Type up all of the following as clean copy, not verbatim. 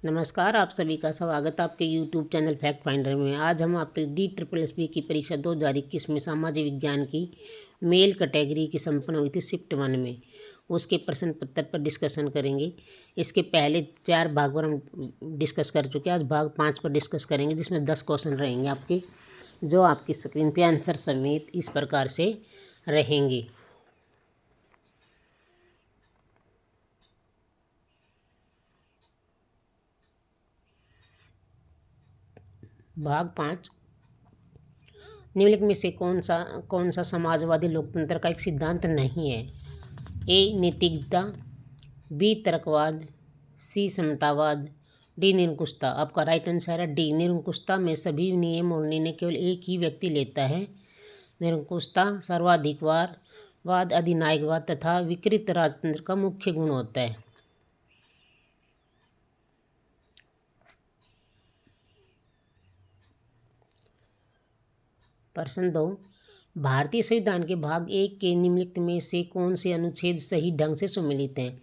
नमस्कार, आप सभी का स्वागत आपके YouTube चैनल फैक्ट फाइंडर में। आज हम आपके DSSB की परीक्षा 2021 में सामाजिक विज्ञान की मेल कैटेगरी की संपन्न हुई थी शिफ्ट 1 में, उसके प्रश्न पत्र पर डिस्कशन करेंगे। इसके पहले 4 भाग पर हम डिस्कस कर चुके हैं। आज भाग 5 पर डिस्कस करेंगे, जिसमें 10 क्वेश्चन रहेंगे आपके, जो आपकी स्क्रीन पर आंसर समेत इस प्रकार से रहेंगे। भाग 5, निम्नलिखित में से कौन सा समाजवादी लोकतंत्र का एक सिद्धांत नहीं है? ए नैतिकता, बी तर्कवाद, सी समतावाद, डी निरंकुशता। आपका राइट आंसर है डी निरंकुशता में सभी नियम और निर्णय केवल एक ही व्यक्ति लेता है। निरंकुशता सर्वाधिकारवाद, अधिनायकवाद तथा विकृत राजतंत्र का मुख्य गुण होता है। प्रश्न 2, भारतीय संविधान के भाग 1 के निम्नलिखित में से कौन से अनुच्छेद सही ढंग से सुमेलित हैं?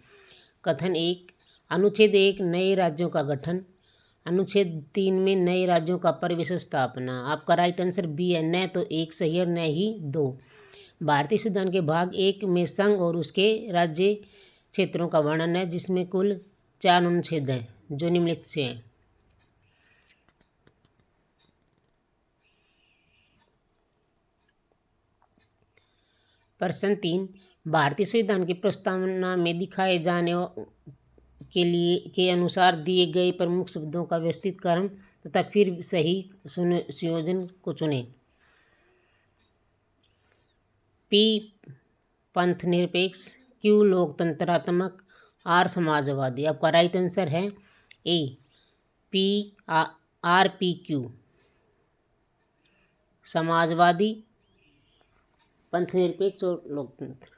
कथन 1, अनुच्छेद 1 नए राज्यों का गठन, अनुच्छेद 3 में नए राज्यों का परिवेश स्थापना। आपका राइट आंसर बी है, न तो 1 सही और न ही 2। भारतीय संविधान के भाग 1 में संघ और उसके राज्य क्षेत्रों का वर्णन है, जिसमें कुल 4 अनुच्छेद हैं जो निम्नलिखित से हैं। प्रश्न 3, भारतीय संविधान की प्रस्तावना में दिखाए जाने के अनुसार दिए गए प्रमुख शब्दों का व्यवस्थित क्रम तथा फिर सही संयोजन को चुनें। पी पंथ निरपेक्ष, क्यू लोकतंत्रात्मक, आर समाजवादी। आपका राइट आंसर है A P R P Q Samajwadi, पंथ निरपेक्ष और लोकतंत्र।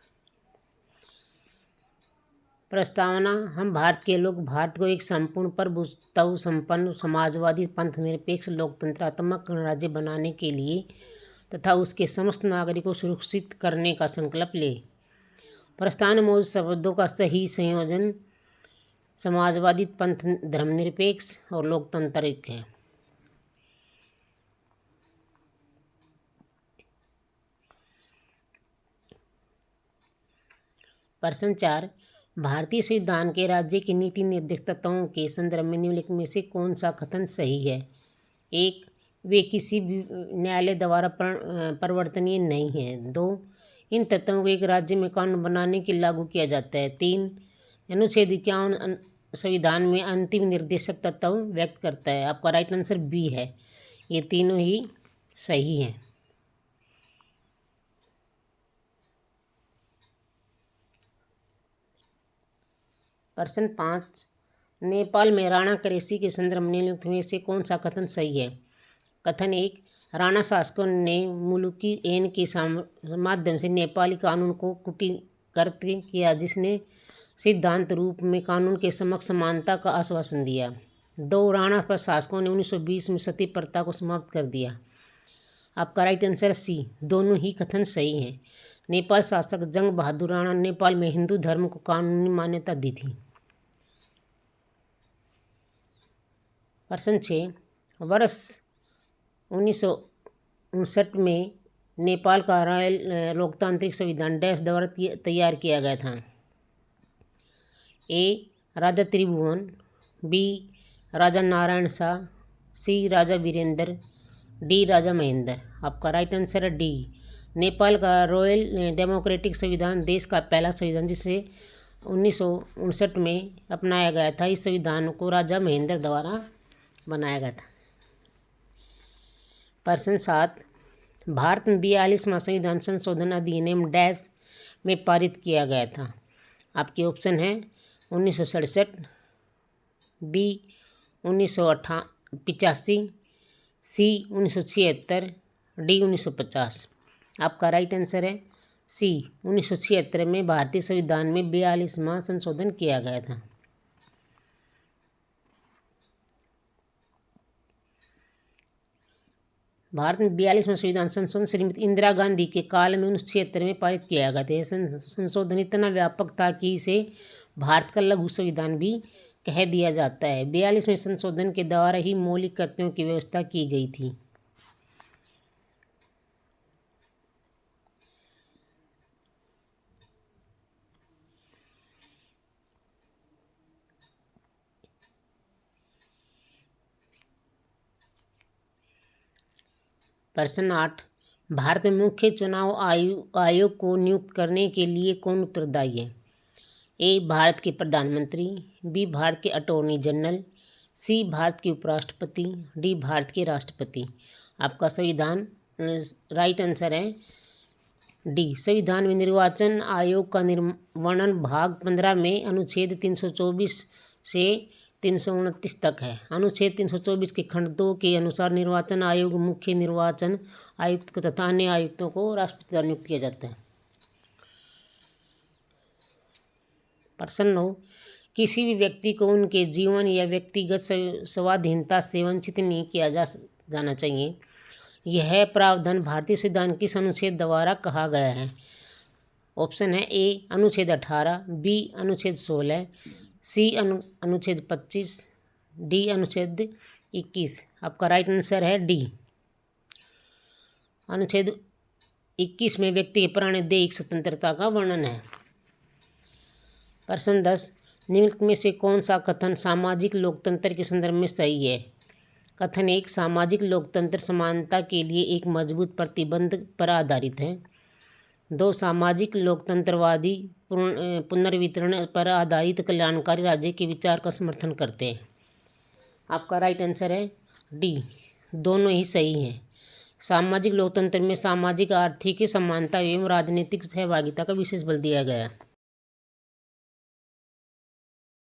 प्रस्तावना, हम भारत के लोग भारत को एक संपूर्ण प्रभुत्व संपन्न समाजवादी पंथ निरपेक्ष लोकतंत्रात्मक गणराज्य बनाने के लिए तथा उसके समस्त नागरिकों को सुरक्षित करने का संकल्प ले। प्रस्तावना में मौजूद शब्दों का सही संयोजन समाजवादी, पंथ धर्मनिरपेक्ष और लोकतांत्रिक है। प्रश्न 4, भारतीय संविधान के राज्य की नीति निर्देशक तत्वों के संदर्भ में निम्नलिखित में से कौन सा कथन सही है? 1, वे किसी भी न्यायालय द्वारा परिवर्तनीय नहीं है। 2, इन तत्वों को एक राज्य में कानून बनाने के लागू किया जाता है। 3, अनुच्छेद 51 संविधान में अंतिम निर्देशक तत्व व्यक्त करता है। आपका राइट आंसर बी है, ये तीनों ही सही हैं। प्रश्न 5, नेपाल में राणा कृषि के संदर्भ में निम्नलिखित में से कौन सा कथन सही है? कथन 1, राणा शासकों ने मुलुकी ऐन के माध्यम से नेपाली कानून को कुटीकृत किया, जिसने सिद्धांत रूप में कानून के समक्ष समानता का आश्वासन दिया। 2, राणा प्रशासकों ने 1920 में सती प्रथा को समाप्त कर दिया। आपका राइट आंसर सी, दोनों ही कथन सही हैं। नेपाल शासक जंग बहादुर राणा ने नेपाल में हिंदू धर्म को कानूनी मान्यता दी थी। प्रश्न 6, वर्ष 1959 में नेपाल का रॉयल लोकतांत्रिक संविधान डैश द्वारा तैयार किया गया था। ए राजा त्रिभुवन, बी राजा नारायण शाह, सी राजा वीरेंद्र, डी राजा महेंद्र। आपका राइट आंसर है डी, नेपाल का रॉयल डेमोक्रेटिक संविधान देश का पहला संविधान जिसे 1959 में अपनाया गया था। इस संविधान को राजा महेंद्र द्वारा बनाया गया था। प्रश्न 7, भारत में 42वां संविधान संशोधन अधिनियम डैश में पारित किया गया था। आपके ऑप्शन हैं 1967, बी 1985, सी 1976, डी 1950। आपका राइट आंसर है सी, 1976 में भारतीय संविधान में 42वां संशोधन किया गया था। भारत में 42वां संविधान संशोधन श्रीमती इंदिरा गांधी के काल में 1976 में पारित किया गया था। यह संशोधन इतना व्यापक था कि इसे भारत का लघु संविधान भी कह दिया जाता है। 42वें संशोधन के द्वारा ही मौलिक कर्तव्यों की व्यवस्था की गई थी। प्रश्न 8, भारत में मुख्य चुनाव आयोग को नियुक्त करने के लिए कौन उत्तरदायी है? ए, भारत के प्रधानमंत्री, बी, भारत के अटॉर्नी जनरल, सी, भारत के उपराष्ट्रपति, डी, भारत के राष्ट्रपति। आपका संविधान राइट आंसर है डी। संविधान में निर्वाचन आयोग का वर्णन भाग 15 में अनुच्छेद 324 से 329 तक है। अनुच्छेद 324 के खंड 2 के अनुसार निर्वाचन आयोग मुख्य निर्वाचन आयुक्त तथा अन्य आयुक्तों को राष्ट्रपति द्वारा नियुक्त किया जाता है। प्रश्न 9, किसी भी व्यक्ति को उनके जीवन या व्यक्तिगत स्वाधीनता से वंचित नहीं किया जाना चाहिए। यह प्रावधान भारतीय संविधान किस अनुच्छेद द्वारा कहा गया है? ऑप्शन है ए, अनुच्छेद 18, बी, अनुच्छेद 16, सी, अनुच्छेद 25, डी, अनुच्छेद 21। आपका राइट आंसर है डी। अनुच्छेद 21 में व्यक्ति के प्राणदैहिक स्वतंत्रता का वर्णन है। प्रश्न 10, निम्नलिखित में से कौन सा कथन सामाजिक लोकतंत्र के संदर्भ में सही है? कथन 1, सामाजिक लोकतंत्र समानता के लिए एक मजबूत प्रतिबंध पर आधारित है। 2, सामाजिक लोकतंत्रवादी पुनर्वितरण पर आधारित कल्याणकारी राज्य के विचार का समर्थन करते हैं। आपका राइट आंसर है डी, दोनों ही सही हैं। सामाजिक लोकतंत्र में सामाजिक आर्थिक समानता एवं राजनीतिक सहभागिता का विशेष बल दिया गया है।